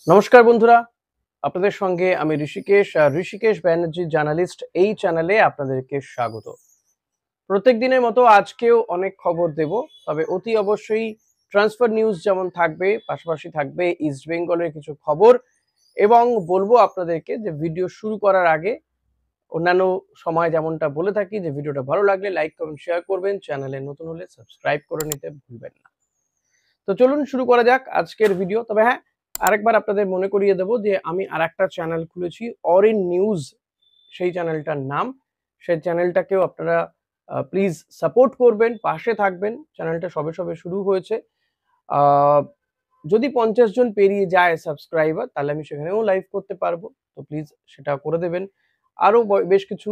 নমস্কার বন্ধুরা, আপনাদের সঙ্গে আমি ঋষিকেশ ঋষিকেশ ব্যানার্জি জার্নালিস্ট এই চ্যানেলে আপনাদেরকে স্বাগত। প্রত্যেক দিনের মতো আজকেও অনেক খবর দেব। তবে অতি অবশ্যই ট্রান্সফার নিউজ যেমন থাকবে, পাশাপাশি থাকবে ইস্ট বেঙ্গলের কিছু খবর এবং বলবো আপনাদেরকে যে ভিডিও শুরু করার আগে অন্যান্য সময় যেমনটা বলে থাকি যে ভিডিওটা ভালো লাগলে লাইক, কমেন্ট, শেয়ার করবেন। চ্যানেলে নতুন হলে সাবস্ক্রাইব করে নিতে ভুলবেন না। তো চলুন শুরু করা যাক আজকের ভিডিও। তবে হ্যাঁ, আরেকবার আপনাদের মনে করিয়ে দেব যে আমি আরেকটা চ্যানেল খুলেছি অরিন নিউজ, সেই চ্যানেলটার নাম। সেই চ্যানেলটাকেও আপনারা প্লিজ সাপোর্ট করবেন, পাশে থাকবেন। চ্যানেলটা সবে শুরু হয়েছে। আ যদি ৫০ জন পেরিয়ে যায় সাবস্ক্রাইবার তাহলে আমি সেখানেও লাইভ করতে পারবো। তো প্লিজ সেটা করে দেবেন। আরো বেশ কিছু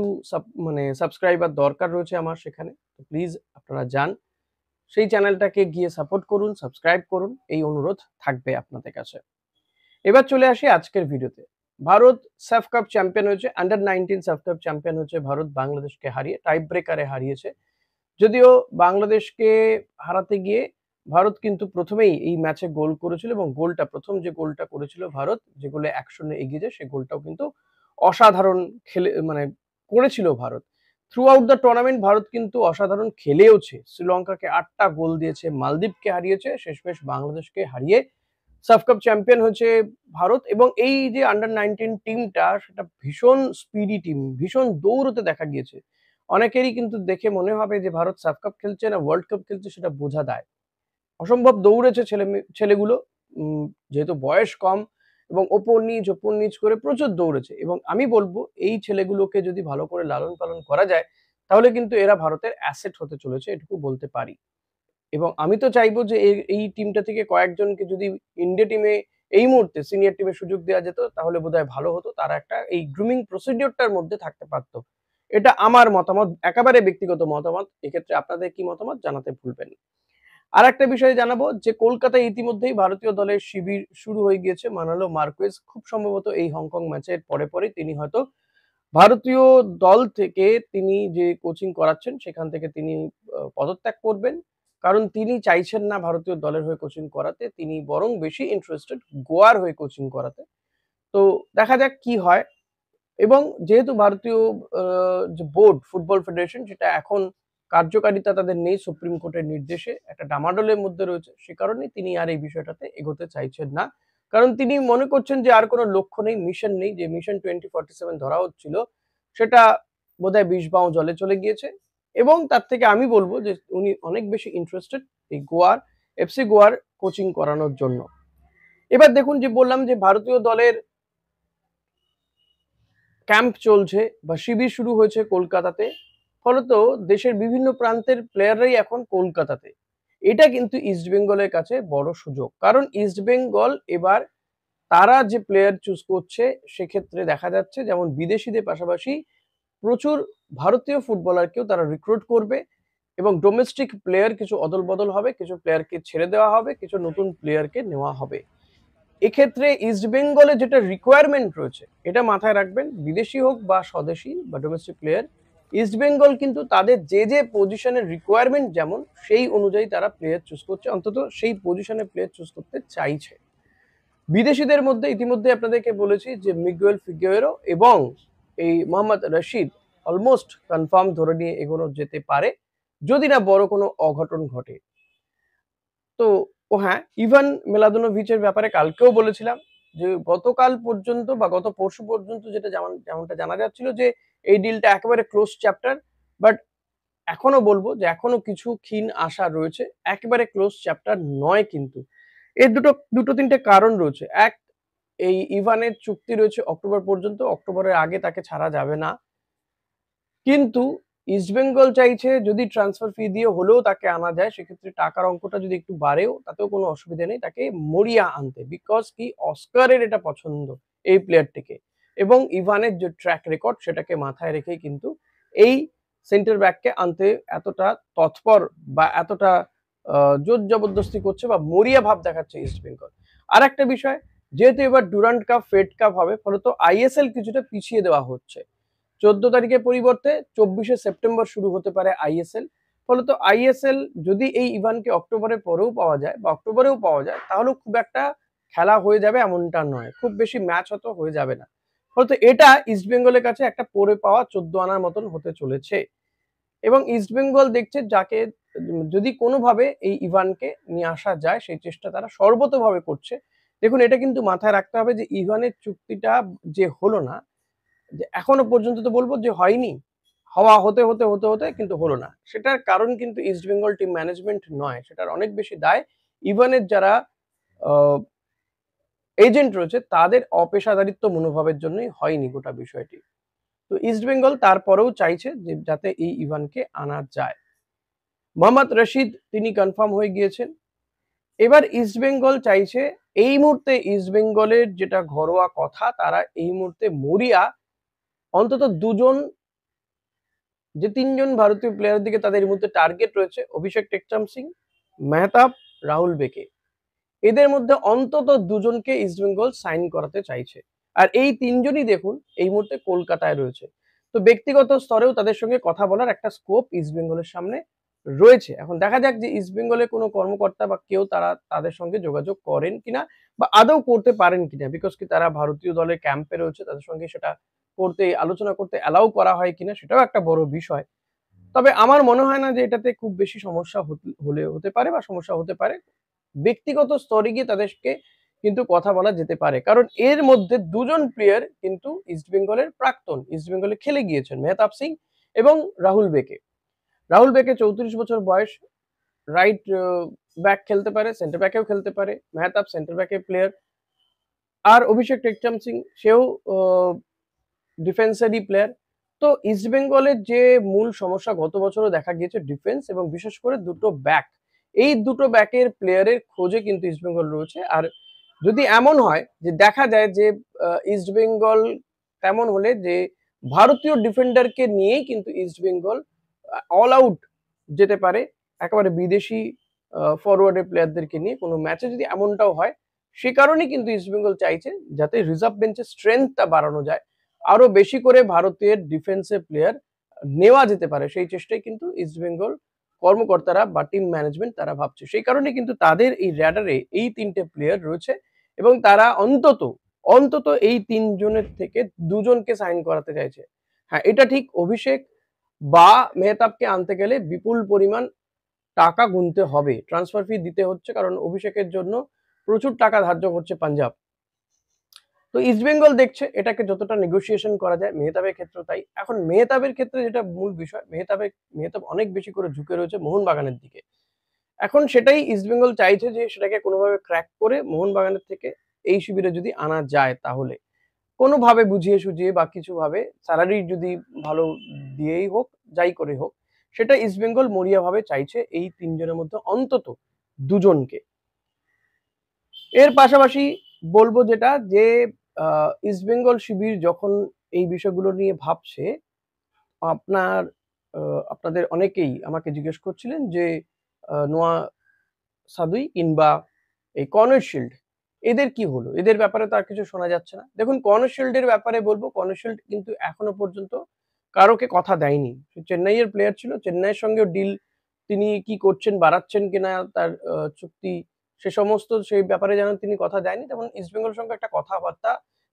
সাবস্ক্রাইবার দরকার রয়েছে আমার সেখানে। তো প্লিজ আপনারা যান। সেই চ্যানেলটাকে গিয়ে সাপোর্ট করুন, সাবস্ক্রাইব করুন। এই অনুরোধ থাকবে আপনাদের কাছে। এবার চলে আসি আজকের ভিডিওতে। ভারত সাফ কাপ চ্যাম্পিয়ন হয়েছে। আন্ডার 19 সাফ কাপ চ্যাম্পিয়ন হয়েছে ভারত বাংলাদেশকে হারিয়ে, টাই ব্রেকারে হারিয়েছে। যদিও বাংলাদেশকে হারাতে গিয়ে ভারত কিন্তু প্রথমেই এই ম্যাচে গোল করেছিল এবং প্রথম যে গোলটা করেছিল ভারত, যে গোলে ১-০ এগিয়ে যায়, সেই গোলটাও কিন্তু অসাধারণ করেছিল Bharat. Through out the tournament Bharat কিন্তু অসাধারণ খেলেওছে। শ্রীলঙ্কাকে ৮টা গোল দিয়েছে, মালদ্বীপকে হারিয়েছে, শেষমেশ বাংলাদেশকে হারিয়ে সাফ কাপ চ্যাম্পিয়ন হয়েছে ভারত। এবং এই যে আন্ডার 19 টিমটা সেটা ভীষণ স্পিডি টিম, ভীষণ দৌড়তে দেখা গিয়েছে। অনেকেরই কিন্তু দেখে মনে হবে যে ভারত সাফ কাপ খেলছে না ওয়ার্ল্ড কাপ খেলছে, সেটা বোঝা দায়। অসম্ভব দৌড়েছে ছেলেগুলো। যেহেতু বয়স কম এবং ওপর নিচ করে প্রচুর দৌড়েছে এবং আমি বলবো এই ছেলেগুলোকে যদি ভালো করে লালন পালন করা যায় তাহলে কিন্তু এরা ভারতের অ্যাসেট হতে চলেছে, এটুকু বলতে পারি। এবং আমি তো চাইবো যে এই টিমটা থেকে কয়েকজনকে যদি ইন্ডিয়া টিমে এই মুহূর্তে সিনিয়র টিমে সুযোগ দেওয়া যেত তাহলে বোধহয় ভালো হতো। তারা একটা এই গ্রুমিং প্রসিডিওরটার মধ্যে থাকতে পারত। এটা আমার মতামত, একেবারে ব্যক্তিগত মতামত। এক্ষেত্রে আপনাদের কি মতামত জানাতে ভুলবেন না। আরেকটা বিষয় জানাবো যে কলকাতায় ইতিমধ্যেই ভারতীয় দলের শিবির শুরু হয়ে গিয়েছে। মানালো মার্কুয়েজ খুব সম্ভবত এই হংকং ম্যাচের পরে তিনি হয়তো ভারতীয় দল থেকে তিনি যে কোচিং করাচ্ছেন সেখান থেকে তিনি পদত্যাগ করবেন। কারণ তিনি চাইছেন না ভারতীয় দলের হয়ে কোচিং করাতে। তিনি বরং বেশি ইন্টারেস্টেড গোয়ার হয়ে কোচিং করাতে। তো দেখা যাক কি হয়। এবং যেহেতু ভারতীয় আ যে বোর্ড ফুটবল ফেডারেশন সেটা এখন কার্যকারিতা তাদের নেই, সুপ্রিম কোর্টের নির্দেশে একটা ডামাডোলের মধ্যে রয়েছে। সে কারণেই তিনি আর এই বিষয়টাতে এগোতে চাইছেন না। কারণ তিনি মনে করছেন যে আর কোন লক্ষ্য নেই, মিশন নেই। যে মিশন 2047 ধরা হচ্ছিল সেটা বোধহয় ২০ বাও জলে চলে গিয়েছে। এবং তার থেকে আমি বলব যে উনি অনেক বেশি ইন্টারেস্টেড এই এফসি গোয়ার কোচিং করানোর জন্য। এবার দেখুন যে বললাম যে ভারতীয় দলের ক্যাম্প চলছে বা শিবির শুরু হয়েছে কলকাতাতে। ফলত দেশের বিভিন্ন প্রান্তের প্লেয়াররাই এখন কলকাতাতে। এটা কিন্তু ইস্ট বেঙ্গলের কাছে বড় সুযোগ। কারণ ইস্ট বেঙ্গল এবার তারা যে প্লেয়ার চুজ করছে সেক্ষেত্রে দেখা যাচ্ছে যেমন বিদেশিদের পাশাপাশি প্রচুর ভারতীয় ফুটবলারকেও তারা রিক্রুট করবে এবং ডোমেস্টিক প্লেয়ার কিছু অদল-বদল হবে, কিছু প্লেয়ারকে ছেড়ে দেওয়া হবে, কিছু নতুন প্লেয়ারকে নেওয়া হবে। এক্ষেত্রে ইস্ট বেঙ্গলে যেটা রিকোয়ারমেন্ট রয়েছে এটা মাথায় রাখবেন, বিদেশি হোক বা স্বদেশী বা ডোমেস্টিক প্লেয়ার, ইস্ট বেঙ্গল কিন্তু তাদের যে পজিশনের রিকোয়ারমেন্ট যেমন সেই অনুযায়ী তারা প্লেয়ার চুজ করছে, অন্তত সেই পজিশনে প্লেয়ার চুজ করতে চাইছে। বিদেশিদের মধ্যে ইতিমধ্যে আপনাদেরকে বলেছি যে মিগুয়েল ফিগুয়েরো এবং এই মোহাম্মদ রশিদ অলমোস্ট কনফার্ম ধরে নিয়ে এগোনো যেতে পারে যদি না বড় কোনো অঘটন ঘটে। তো হ্যাঁ, ইভান মিলাদোনোভিচের ব্যাপারে কালকেও বলেছিলাম যে গতকাল পর্যন্ত বা গত পরশু পর্যন্ত যেমনটা জানা যাচ্ছিল যে এই ডিলটা একেবারে ক্লোজ চ্যাপ্টার। বাট এখনো বলবো যে এখনো কিছু ক্ষীণ আশা রয়েছে। একেবারে ক্লোজ চ্যাপ্টার নয় কিন্তু। এর দুটো তিনটে কারণ রয়েছে। এক, এই ইভানের চুক্তি রয়েছে অক্টোবর পর্যন্ত। অক্টোবরের আগে তাকে ছাড়া যাবে না। কিন্তু ইস্টবেঙ্গল চাইছে যদি ট্রান্সফার ফি দিয়ে হলেও তাকে আনা যায়, সেক্ষেত্রে টাকার অঙ্কটা যদি একটু বাড়েও তাতেও কোনো অসুবিধা নেই তাকে মরিয়া আনতে। বিকজ কি অস্কারের এটা পছন্দ এই প্লেয়ারটিকে। এবং ইভানের যে ট্র্যাক রেকর্ড সেটাকে মাথায় রেখেই কিন্তু এই সেন্টার ব্যাককে আনতে এতটা তৎপর বা এতটা জোর জবরদস্তি করছে বা মরিয়া ভাব দেখাচ্ছে ইস্টবেঙ্গল। আর একটা বিষয়, যেহেতু এবার ডুরান্ড কাপ, ফেড কাপ হবে ফলত আইএসএল কিছুটা পিছিয়ে দেওয়া হচ্ছে। ১৪ তারিখের পরিবর্তে ২৪শে সেপ্টেম্বর শুরু হতে পারে আইএসএল। ফলত আইএসএল যদি এই ইভানকে অক্টোবরের পরেও পাওয়া যায় বা অক্টোবরেও পাওয়া যায় তাহলেও খুব একটা খেলা হয়ে যাবে এমনটা নয়, খুব বেশি ম্যাচ হয়তো হয়ে যাবে না। হয়তো এটা ইস্টবেঙ্গলের কাছে একটা পড়ে পাওয়া 14 আনার মতন হতে চলেছে। এবং ইস্টবেঙ্গল দেখছে যাকে যদি কোনোভাবে এই ইভানকে নিয়ে আসা যায় সেই চেষ্টা তারা সর্বতভাবে করছে। দেখুন এটা কিন্তু মাথায় রাখতে হবে যে ইভানের চুক্তিটা যে হলো না, যে এখনো পর্যন্ত তো বলবো যে হয়নি। হওয়া হতে কিন্তু হলো না। সেটার কারণ কিন্তু ইস্টবেঙ্গল টিম ম্যানেজমেন্ট নয়। সেটার অনেক বেশি দায় ইভানের যারা আ এজেন্ট রয়েছে তাদের অপেশাদারিত্ব মনোভাবের জন্যই হয়নি গোটা বিষয়টি। তো ইস্টবেঙ্গল তারপরেও চাইছে যে যাতে এই ইভানকে আনা যায়। মোহাম্মদ রশিদ তিনি কনফার্ম হয়ে গিয়েছেন। এবার ইস্টবেঙ্গল চাইছে এই মুহূর্তে ইস্টবেঙ্গলের যেটা ঘরোয়া কথা তারা এই মুহূর্তে মরিয়া অন্তত ২ জন যে ৩ জন ভারতীয় প্লেয়ারের দিকে তাদের এই মুহূর্তে টার্গেট রয়েছে অভিষেক টেকচাম সিং, মেহতাব, রাহুল বেকে। এদের মধ্যে অন্তত ২ জনকে ইস্টবেঙ্গল সাইন করাতে চাইছে। আর এই ৩ জনই দেখুন এই মুহূর্তে কলকাতায় রয়েছে। তো ব্যক্তিগত স্তরেও তাদের সঙ্গে কথা বলার একটা স্কোপ ইস্টবেঙ্গলের সামনে রয়েছে। এখন দেখা যাক যে ইস্টবেঙ্গলের কোনো কর্মকর্তা বা কেউ তারা তাদের সঙ্গে যোগাযোগ করেন কিনা বা আদৌ করতে পারেন কিনা। বিকজ কি তারা ভারতীয় দলের ক্যাম্পে রয়েছে তাদের সঙ্গে সেটা করতে আলোচনা করতে অ্যালাউ করা হয় কিনা সেটাও একটা বড় বিষয়। তবে আমার মনে হয় না যে এটাতে খুব বেশি সমস্যা হতে পারে বা সমস্যা হতে পারে। ব্যক্তিগত স্তরে গিয়ে তাদেরকে কিন্তু কথা বলা যেতে পারে। কারণ এর মধ্যে ২ জন প্লেয়ার কিন্তু ইস্টবেঙ্গলের প্রাক্তন। ইস্টবেঙ্গলে খেলে গিয়েছেন মেহতাব সিং এবং রাহুল বেকে। রাহুল বেকে ৩৪ বছর বয়স, রাইট ব্যাক খেলতে পারে, সেন্টার ব্যাকেও খেলতে পারে। মেহতাব সেন্টার ব্যাকের প্লেয়ার। আর অভিষেক টেকচাম সিং সেও ডিফেন্সেরই প্লেয়ার। তো ইস্টবেঙ্গলের যে মূল সমস্যা গত বছরও দেখা গিয়েছে ডিফেন্স এবং বিশেষ করে ২ টো ব্যাক। এই ২ টো ব্যাকের প্লেয়ারের খোঁজে কিন্তু ইস্টবেঙ্গল রয়েছে। আর যদি এমন হয় যে দেখা যায় যে ইস্টবেঙ্গল তেমন হলে যে ভারতীয় ডিফেন্ডারকে নিয়েই কিন্তু ইস্টবেঙ্গল অল আউট যেতে পারে। একেবারে বিদেশি ফরওয়ার্ডের প্লেয়ারদেরকে নিয়ে কোনো ম্যাচে যদি এমনটাও হয়, সে কারণেই কিন্তু ইস্টবেঙ্গল চাইছে যাতে রিজার্ভ বেঞ্চের স্ট্রেংথটা বাড়ানো যায়। আরো বেশি করে ভারতের ডিফেন্সের প্লেয়ার নেওয়া যেতে পারে সেই চেষ্টাই কিন্তু ইস্টবেঙ্গল কর্মকর্তারা বা টিম ম্যানেজমেন্ট তারা ভাবছে। সেই কারণে কিন্তু তাদের এই র‍্যাডারে এই ৩ টে প্লেয়ার রয়েছে এবং তারা অন্তত এই ৩ জনের থেকে ২ জনকে সাইন করাতে চাইছে। হ্যাঁ, এটা ঠিক অভিষেক বা মেহতাবকে আনতে গেলে বিপুল পরিমাণ টাকা গুনতে হবে। ট্রান্সফার ফি দিতে হচ্ছে কারণ অভিষেকের জন্য প্রচুর টাকা ধার্য করছে পাঞ্জাব। তো ইস্টবেঙ্গল দেখছে এটাকে যতটা নেগোসিয়েশন করা যায় মেহতাবের ক্ষেত্রেও তাই। এখন মেহতাবের ক্ষেত্রে যেটা মূল বিষয় মেহতাব অনেক বেশি করে ঝুঁকে রয়েছে মোহনবাগানের দিকে। এখন সেটাই ইস্টবেঙ্গল চাইছে যে সেটাকে কোনোভাবে ক্র্যাক করে মোহনবাগানের থেকে এই শিবিরে যদি আনা যায় তাহলে। কোনোভাবে বুঝিয়ে সুঝিয়ে বা কিছুভাবে স্যালারি যদি ভালো দিয়েই হোক, যাই করে হোক, সেটা ইস্টবেঙ্গল মরিয়াভাবে চাইছে এই ৩ জনের মধ্যে অন্তত ২ জনকে। এর পাশাপাশি বলবো যেটা যে ইস্টবেঙ্গল শিবির যখন এই বিষয়গুলো নিয়ে ভাবছে, আপনার আ আপনাদের অনেকেই আমাকে জিজ্ঞেস করছিলেন যে নোয়া সাদুই কিংবা এই কর্নার শিল্ড এদের কি হলো? এদের ব্যাপারে তো আর কিছু শোনা যাচ্ছে না। দেখুন কর্নার শিল্ডের ব্যাপারে বলব, কর্নার শিল্ড কিন্তু এখনো পর্যন্ত কারোকে কথা দেয়নি। সে চেন্নাইয়ের প্লেয়ার ছিল। চেন্নাইয়ের সঙ্গেও ডিল তিনি কি করছেন, বাড়াচ্ছেন কিনা তার চুক্তি সে সমস্ত সেই ব্যাপারে যেন তিনি কথা দেয়নি। তেমন ইস্টবেঙ্গলের সঙ্গে একটা কথাবার্তা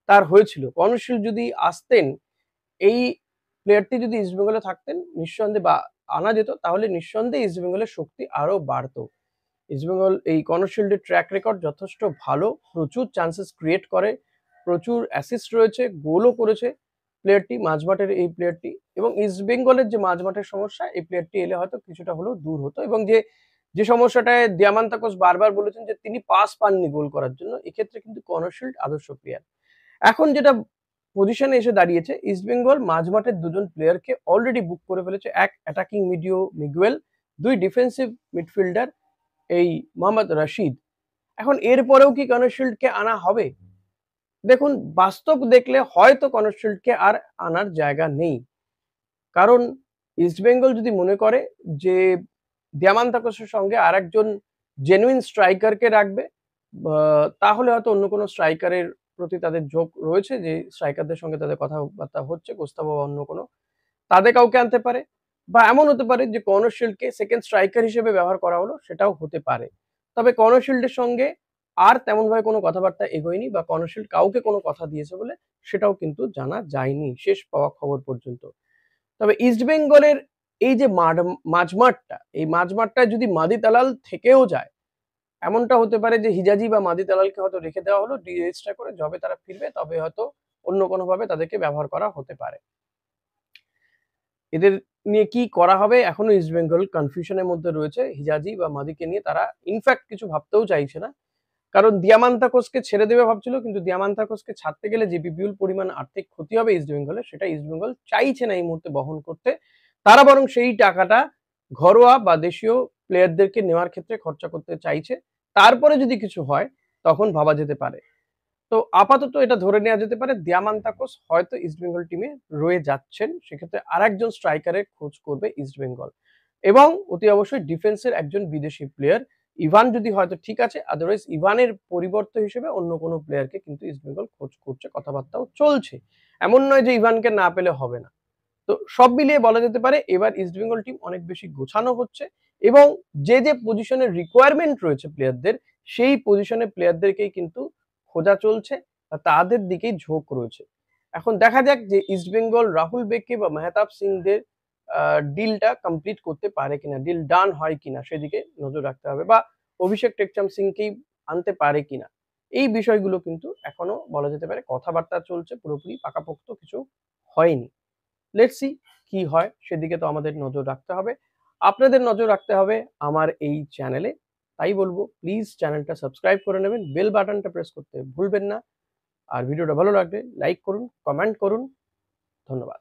তার হয়েছিল। কর্নার শিল্ড যদি আসতেন, এই প্লেয়ারটি যদি ইস্টবেঙ্গলে থাকতেন নিঃসন্দেহে বা আনা যেত তাহলে নিঃসন্দেহে ইস্টবেঙ্গলের শক্তি আরো বাড়তো। ইস্টবেঙ্গল এই কর্নার শিল্ডের ট্র্যাক রেকর্ড যথেষ্ট ভালো। প্রচুর চান্সেস ক্রিয়েট করে, প্রচুর অ্যাসিস্ট রয়েছে, গোলও করেছে প্লেয়ারটি, মাঝমাঠের এই প্লেয়ারটি এবং ইস্টবেঙ্গলের যে মাঝমাঠের সমস্যা এই প্লেয়ারটি এলে হয়তো কিছুটা হলেও দূর হতো এবং যে সমস্যাটায় দিয়ামান্তাকোস বারবার বলেছেন যে তিনি পাস পাননি গোল করার জন্য। এক্ষেত্রে কিন্তু কর্নার শিল্ড আদর্শ প্লেয়ার। এখন যেটা পজিশনে এসে দাঁড়িয়েছে ইস্টবেঙ্গল মাঝমাঠের ২ জন প্লেয়ারকে অলরেডি বুক করে ফেলেছে। ১ অ্যাটাকিং মিডিও মিগুয়েল, ২ ডিফেন্সিভ মিডফিল্ডার এই মোহাম্মদ রশিদ। এখন এরপরেও কি কর্নার শিল্ডকে আনা হবে? দেখুন বাস্তব দেখলে হয়তো কর্নার শিল্ডকে আর আনার জায়গা নেই। কারণ ইস্টবেঙ্গল যদি মনে করে যে দিয়ামান্তাকোসের সঙ্গে আরেকজন জেনুইন স্ট্রাইকারকে রাখবে, বা তাহলে হয়তো অন্য কোনো স্ট্রাইকারের প্রতি তাদের ঝোঁক রয়েছে যে স্ট্রাইকারদের সঙ্গে তাদের কথাবার্তা হচ্ছে, গোস্তাবো বা অন্য কোনো। তাদের কাউকে আনতে পারে বা এমন হতে পারে যে কর্নার শিল্ডকে সেকেন্ড স্ট্রাইকার হিসেবে ব্যবহার করা হলো, সেটাও হতে পারে। তবে কর্নার শিল্ডের সঙ্গে আর তেমনভাবে কোনো কথাবার্তা এগোয়নি বা কর্ণশীল কাউকে কোনো কথা দিয়েছে বলে সেটাও কিন্তু জানা যায়নি শেষ পাওয়া খবর পর্যন্ত। তবে ইস্টবেঙ্গলের এই যে মাঝমাঠটা, এই মাঝমাঠটায় যদি মাদি তালাল থেকেও যায়, এমনটা হতে পারে যে হিজাজি বা মাদি তালালকে হয়তো রেখে দেওয়া হলো ডি-রেজিস্টার করে, যবে তারা ফিরবে তবে হয়তো অন্য কোনোভাবে তাদেরকে ব্যবহার করা হতে পারে। এদের নিয়ে কি করা হবে এখনো ইস্টবেঙ্গল কনফিউশনের মধ্যে রয়েছে। হিজাজি বা মাদিকে নিয়ে তারা ইনফ্যাক্ট কিছু ভাবতেও চাইছে না। কারণ দিয়ামান্তাকোসকে ছেড়ে দেবে ভাবছিল, কিন্তু দিয়ামান্তাকোসকে ছাড়তে গেলে যে বিপুল পরিমাণ আর্থিক ক্ষতি হবে ইস্টবেঙ্গলের, সেটা ইস্টবেঙ্গল চাইছে না এই মুহূর্তে বহন করতে। তারা বরং সেই টাকাটা ঘরোয়া বা দেশীয় প্লেয়ারদেরকে নেওয়ার ক্ষেত্রে খরচা করতে চাইছে। তারপরে যদি কিছু হয় তখন ভাবা যেতে পারে। তো আপাতত এটা ধরে নেওয়া যেতে পারে দিয়ামান্তাকোস হয়তো ইস্টবেঙ্গল টিমে রয়ে যাচ্ছেন। সেক্ষেত্রে আরেকজন স্ট্রাইকারের খোঁজ করবে ইস্টবেঙ্গল এবং অতি অবশ্যই ডিফেন্সের একজন বিদেশি প্লেয়ার। ইভান যদি হয়তো ঠিক আছে, আদারওয়াইজ ইভানের পরিবর্তে হিসেবে অন্য কোনো প্লেয়ারকে কিন্তু ইস্টবেঙ্গল খোঁজ করছে, কথাবার্তাও চলছে। এমন নয় যে ইভানকে না পেলে হবে না। তো সব মিলিয়ে বলা যেতে পারে এবার ইস্টবেঙ্গল টিম অনেক বেশি গোছানো হচ্ছে এবং যে পজিশনের রিকোয়ারমেন্ট রয়েছে প্লেয়ারদের, সেই পজিশনের প্লেয়ারদেরকেই কিন্তু খোঁজা চলছে বা তাদের দিকেই ঝোঁক রয়েছে। এখন দেখা যাক যে ইস্টবেঙ্গল রাহুল বেকে বা মেহতাব সিংদের ডিলটা কমপ্লিট করতে পারে কিনা, ডিল ডান হয় কিনা সেদিকে নজর রাখতে হবে, বা অভিষেক টেকচাম সিংকেই আনতে পারে কিনা। এই বিষয়গুলো কিন্তু এখনো বলা যেতে পারে কথাবার্তা চলছে, পুরোপুরি পাকাপোক্ত কিছু হয়নি। লেটস সি কি হয়, সেদিকে তো আমাদের নজর রাখতে হবে। আপনাদের নজর রাখতে হবে আমার এই চ্যানেলে। তাই বলবো প্লিজ চ্যানেলটা সাবস্ক্রাইব করে নেবেন, বেল বাটনটা প্রেস করতে ভুলবেন না। আর ভিডিওটা ভালো লাগলে লাইক করুন, কমেন্ট করুন। ধন্যবাদ।